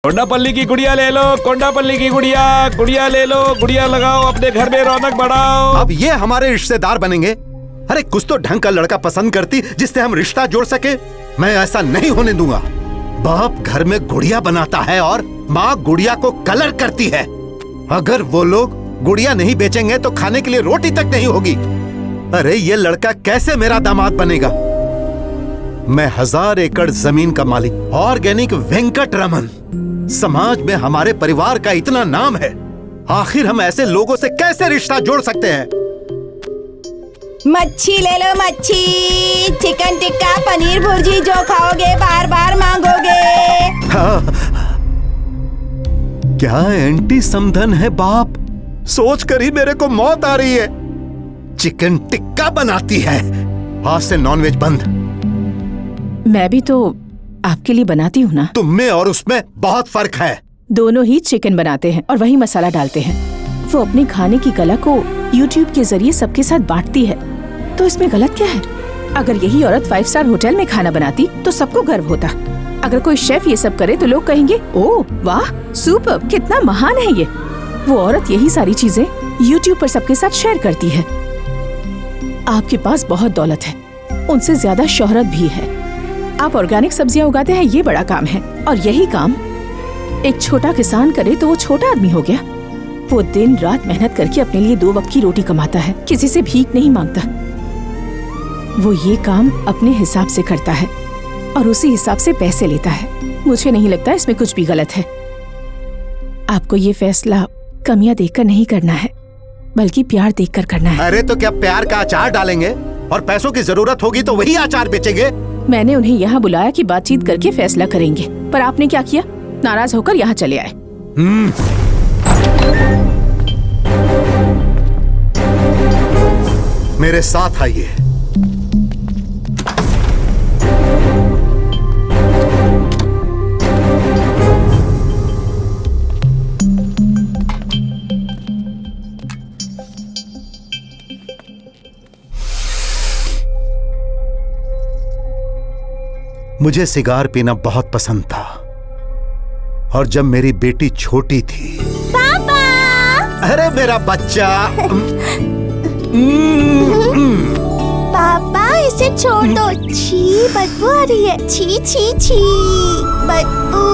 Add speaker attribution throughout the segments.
Speaker 1: कोंडापल्ली की गुड़िया ले लो, कोंडापल्ली की गुड़िया, गुड़िया ले लो, गुड़िया लगाओ, अपने घर में रौनक बढ़ाओ।
Speaker 2: अब ये हमारे रिश्तेदार बनेंगे? अरे कुछ तो ढंग का लड़का पसंद करती जिससे हम रिश्ता जोड़ सके। मैं ऐसा नहीं होने दूंगा। बाप घर में गुड़िया बनाता है और माँ गुड़िया को कलर करती है। अगर वो लोग गुड़िया नहीं बेचेंगे तो खाने के लिए रोटी तक नहीं होगी। अरे ये लड़का कैसे मेरा दामाद बनेगा? मैं 1000 एकड़ जमीन का मालिक, ऑर्गेनिक वेंकट रमन। समाज में हमारे परिवार का इतना नाम है, आखिर हम ऐसे लोगों से कैसे रिश्ता जोड़ सकते हैं?
Speaker 3: मच्छी ले लो, मच्छी, चिकन टिक्का, पनीर भुर्जी, जो खाओगे बार बार मांगोगे।
Speaker 2: हाँ। क्या एंटी समधन है बाप? सोच कर ही मेरे को मौत आ रही है। चिकन टिक्का बनाती है। आज से नॉनवेज बंद।
Speaker 4: मैं भी तो आपके लिए बनाती हूँ ना।
Speaker 2: तुम में और उसमें बहुत फर्क है।
Speaker 4: दोनों ही चिकन बनाते हैं और वही मसाला डालते हैं। वो अपने खाने की कला को YouTube के जरिए सबके साथ बांटती है, तो इसमें गलत क्या है? अगर यही औरत 5 स्टार होटल में खाना बनाती तो सबको गर्व होता। अगर कोई शेफ ये सब करे तो लोग कहेंगे, ओह वाह, सुपर, कितना महान है ये। वो औरत यही सारी चीजें YouTube पर सबके साथ शेयर करती है। आपके पास बहुत दौलत है, उनसे ज्यादा शोहरत भी है। आप ऑर्गेनिक सब्जियां उगाते हैं, ये बड़ा काम है। और यही काम एक छोटा किसान करे तो वो छोटा आदमी हो गया। वो दिन रात मेहनत करके अपने लिए 2 वक्त की रोटी कमाता है, किसी से भीख नहीं मांगता। वो ये काम अपने हिसाब से करता है और उसी हिसाब से पैसे लेता है। मुझे नहीं लगता इसमें कुछ भी गलत है। आपको ये फैसला कमियां देखकर नहीं करना है, बल्कि प्यार देखकर करना है।
Speaker 2: अरे तो क्या प्यार का अचार डालेंगे? और पैसों की जरूरत होगी तो वही अचार बेचेंगे।
Speaker 4: मैंने उन्हें यहाँ बुलाया कि बातचीत करके फैसला करेंगे, पर आपने क्या किया? नाराज होकर यहाँ चले आए।
Speaker 2: मेरे साथ आइए। मुझे सिगार पीना बहुत पसंद था, और जब मेरी बेटी छोटी थी।
Speaker 3: पापा!
Speaker 2: अरे मेरा बच्चा।
Speaker 3: पापा इसे छोड़ दो, छी बदबू आ रही है, छी छी छी बदबू।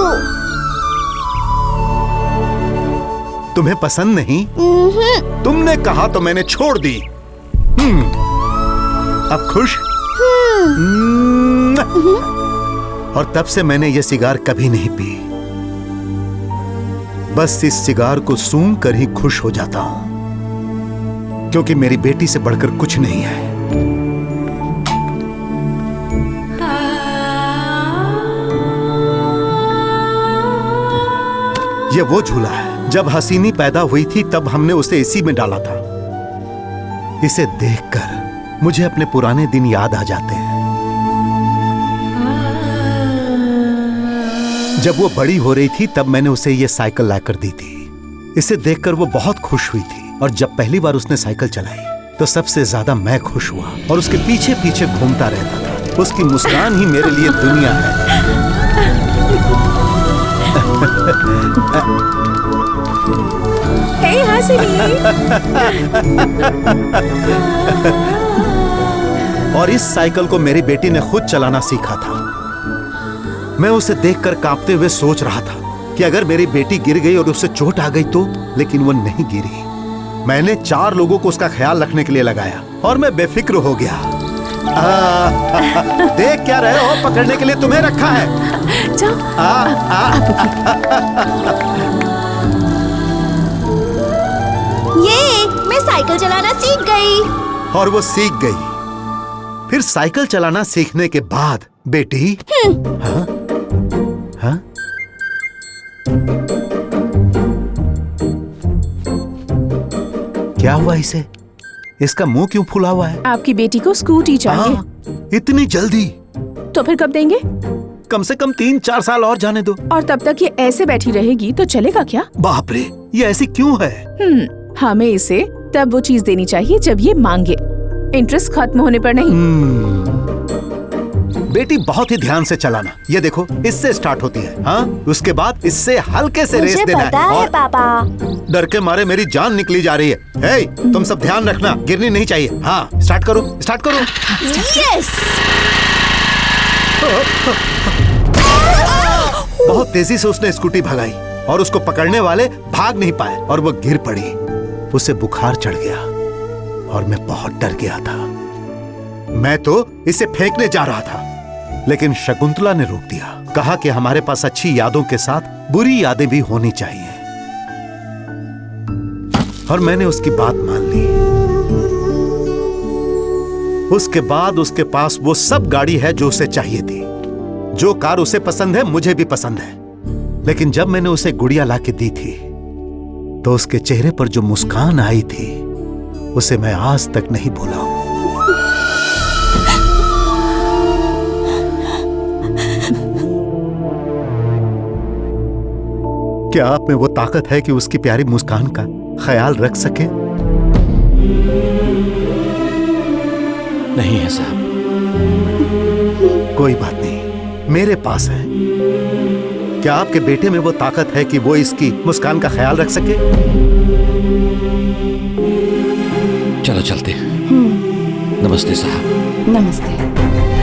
Speaker 2: तुम्हें पसंद नहीं? तुमने कहा तो मैंने छोड़ दी। अब खुश? और तब से मैंने ये सिगार कभी नहीं पी। बस इस सिगार को सूंघ कर ही खुश हो जाता हूं, क्योंकि मेरी बेटी से बढ़कर कुछ नहीं है। ये वो झूला है, जब हसीनी पैदा हुई थी तब हमने उसे इसी में डाला था। इसे देखकर मुझे अपने पुराने दिन याद आ जाते हैं, जब वो बड़ी हो रही थी। तब मैंने उसे ये साइकिल लाकर दी थी। इसे देखकर वो बहुत खुश हुई थी, और जब पहली बार उसने साइकिल चलाई तो सबसे ज्यादा मैं खुश हुआ और उसके पीछे पीछे घूमता रहता था। उसकी मुस्कान ही मेरे लिए दुनिया है।
Speaker 4: हे हसीनी।
Speaker 2: और इस साइकिल को मेरी बेटी ने खुद चलाना सीखा था। मैं उसे देखकर कांपते हुए सोच रहा था कि अगर मेरी बेटी गिर गई और उसे चोट आ गई तो, लेकिन वो नहीं गिरी। मैंने 4 लोगों को उसका ख्याल रखने के लिए लगाया और मैं बेफिक्र हो गया। देख क्या रहे हो? पकड़ने के लिए तुम्हें रखा है।
Speaker 3: ये मैं साइकिल चलाना सीख गई।
Speaker 2: और वो सीख गई। फिर साइकिल चलाना सीखने के बाद बेटी। हाँ? हाँ? क्या हुआ इसे? इसका मुंह क्यों फुला हुआ है?
Speaker 4: आपकी बेटी को स्कूटी चाहिए।
Speaker 2: इतनी जल्दी?
Speaker 4: तो फिर कब देंगे?
Speaker 2: कम से कम 3-4 साल और जाने दो।
Speaker 4: और तब तक ये ऐसे बैठी रहेगी तो चलेगा क्या?
Speaker 2: बाप रे, ये ऐसी क्यों है?
Speaker 4: हमें इसे तब वो चीज देनी चाहिए जब ये मांगे, इंटरेस्ट खत्म होने पर नहीं।
Speaker 2: बेटी बहुत ही ध्यान से चलाना। ये देखो, इससे स्टार्ट होती है, हाँ, उसके बाद इससे हल्के से रेस
Speaker 3: मुझे
Speaker 2: देना
Speaker 3: पता
Speaker 2: है।
Speaker 3: है
Speaker 2: और
Speaker 3: पापा।
Speaker 2: डर के मारे मेरी जान निकली जा रही है। हे, तुम सब ध्यान रखना, गिरनी नहीं चाहिए। हाँ, स्टार्ट करो, स्टार्ट करो।
Speaker 3: यस।
Speaker 2: बहुत तेजी से उसने स्कूटी भगाई और उसको पकड़ने वाले भाग नहीं पाए और वो गिर पड़ी। उसे बुखार चढ़ गया और मैं बहुत डर गया था। मैं तो इसे फेंकने जा रहा था, लेकिन शकुंतला ने रोक दिया। कहा कि हमारे पास अच्छी यादों के साथ बुरी यादें भी होनी चाहिए। और मैंने उसकी बात मान ली। उसके बाद उसके पास वो सब गाड़ी है जो उसे चाहिए थी। जो कार उसे पसंद है, मुझे भी पसंद है। लेकिन जब मैंने उसे गुड़िया लाके दी थी, तो उसके चेहरे पर जो मुस्कान आई थी, उसे मैं आज तक नहीं भूला हूं। क्या आप में वो ताकत है कि उसकी प्यारी मुस्कान का ख्याल रख सके?
Speaker 1: नहीं है साहब।
Speaker 2: कोई बात नहीं, मेरे पास है। क्या आपके बेटे में वो ताकत है कि वो इसकी मुस्कान का ख्याल रख सके?
Speaker 1: चलो चलते हैं। नमस्ते साहब।
Speaker 3: नमस्ते।